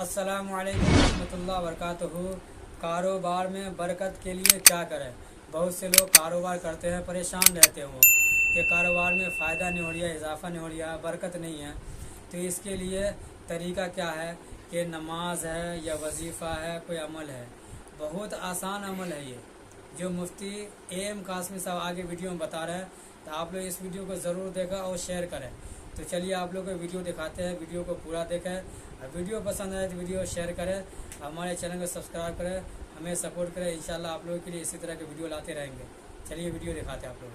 अस्सलामु अलैकुम रहमतुल्लाहि व बरकातुहू। कारोबार में बरकत के लिए क्या करें। बहुत से लोग कारोबार करते हैं, परेशान रहते हैं कि कारोबार में फ़ायदा नहीं हो रहा, इजाफा नहीं हो रहा, बरकत नहीं है। तो इसके लिए तरीका क्या है कि नमाज है या वजीफ़ा है, कोई अमल है, बहुत आसान अमल है ये, जो मुफ्ती एम कासमी साहब आगे वीडियो में बता रहे हैं। तो आप लोग इस वीडियो को ज़रूर देखें और शेयर करें। तो चलिए आप लोग को वीडियो दिखाते हैं, वीडियो को पूरा देखें। और वीडियो पसंद आए तो वीडियो शेयर करें, हमारे चैनल को सब्सक्राइब करें, हमें सपोर्ट करें। इंशाल्लाह आप लोगों के लिए इसी तरह के वीडियो लाते रहेंगे। चलिए वीडियो दिखाते हैं आप लोग।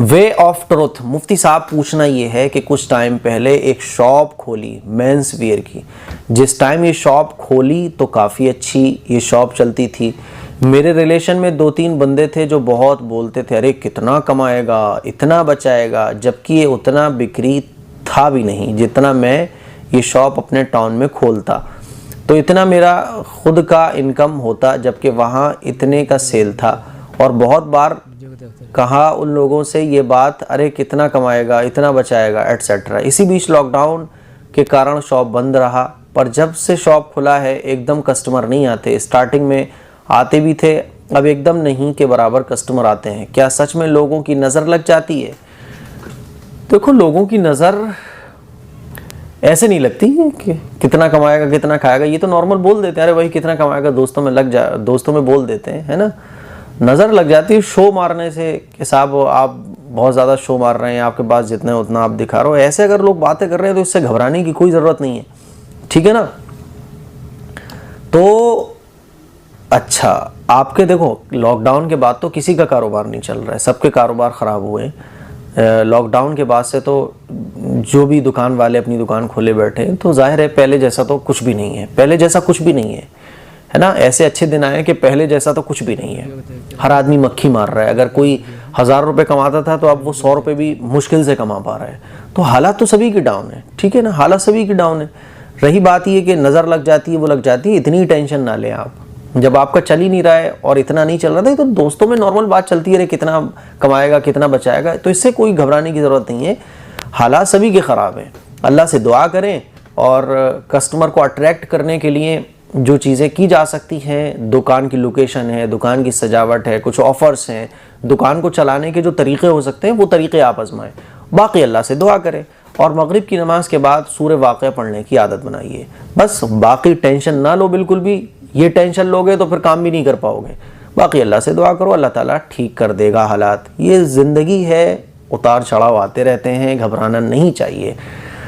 Way of truth. मुफ्ती साहब पूछना ये है कि कुछ टाइम पहले एक शॉप खोली मेंस वियर की। जिस टाइम ये शॉप खोली तो काफ़ी अच्छी ये शॉप चलती थी। मेरे रिलेशन में 2-3 बंदे थे जो बहुत बोलते थे, अरे कितना कमाएगा, इतना बचाएगा, जबकि ये उतना बिक्री था भी नहीं जितना मैं ये शॉप अपने टाउन में खोलता। तो इतना मेरा खुद का इनकम होता, जबकि वहाँ इतने का सेल था। और बहुत बार कहा उन लोगों से ये बात, अरे कितना कमाएगा, इतना बचाएगा, एटसेट्रा। इसी बीच लॉकडाउन के कारण शॉप बंद रहा, पर जब से शॉप खुला है एकदम कस्टमर नहीं आते। स्टार्टिंग में आते भी थे, अब एकदम नहीं के बराबर कस्टमर आते हैं। क्या सच में लोगों की नज़र लग जाती है? देखो, लोगों की नज़र ऐसे नहीं लगती है कि कितना कमाएगा, कितना खाएगा। ये तो नॉर्मल बोल देते हैं, अरे भाई कितना कमाएगा, दोस्तों में बोल देते हैं, है ना। नज़र लग जाती है शो मारने से कि साहब आप बहुत ज़्यादा शो मार रहे हैं, आपके पास जितना है उतना आप दिखा रहे हो। ऐसे अगर लोग बातें कर रहे हैं तो इससे घबराने की कोई ज़रूरत नहीं है, ठीक है ना। तो अच्छा, आपके देखो लॉकडाउन के बाद तो किसी का कारोबार नहीं चल रहा है, सबके कारोबार ख़राब हुए। लॉकडाउन के बाद से तो जो भी दुकान वाले अपनी दुकान खोले बैठे हैं, तो जाहिर है पहले जैसा तो कुछ भी नहीं है, पहले जैसा कुछ भी नहीं है ना। ऐसे अच्छे दिन आए कि पहले जैसा तो कुछ भी नहीं है। हर आदमी मक्खी मार रहा है। अगर कोई 1000 रुपये कमाता था तो अब वो 100 रुपये भी मुश्किल से कमा पा रहा है। तो हालात तो सभी की डाउन है, ठीक है ना, हालात सभी की डाउन है। रही बात ये कि नज़र लग जाती है, वो लग जाती है, इतनी टेंशन ना लें आप। जब आपका चल ही नहीं रहा है और इतना नहीं चल रहा था, तो दोस्तों में नॉर्मल बात चलती है, कितना कमाएगा, कितना बचाएगा, तो इससे कोई घबराने की ज़रूरत नहीं है। हालात सभी के ख़राब हैं। अल्लाह से दुआ करें और कस्टमर को अट्रैक्ट करने के लिए जो चीज़ें की जा सकती हैं, दुकान की लोकेशन है, दुकान की सजावट है, कुछ ऑफ़र्स हैं, दुकान को चलाने के जो तरीक़े हो सकते हैं वो तरीक़े आप आजमाएं। बाकी अल्लाह से दुआ करें और मगरिब की नमाज़ के बाद सूरह वाक़िया पढ़ने की आदत बनाइए। बस बाकी टेंशन ना लो बिल्कुल भी। ये टेंशन लोगे तो फिर काम भी नहीं कर पाओगे। बाकी अल्लाह से दुआ करो, अल्लाह ताला ठीक कर देगा हालात। ये ज़िंदगी है, उतार चढ़ाव आते रहते हैं, घबराना नहीं चाहिए।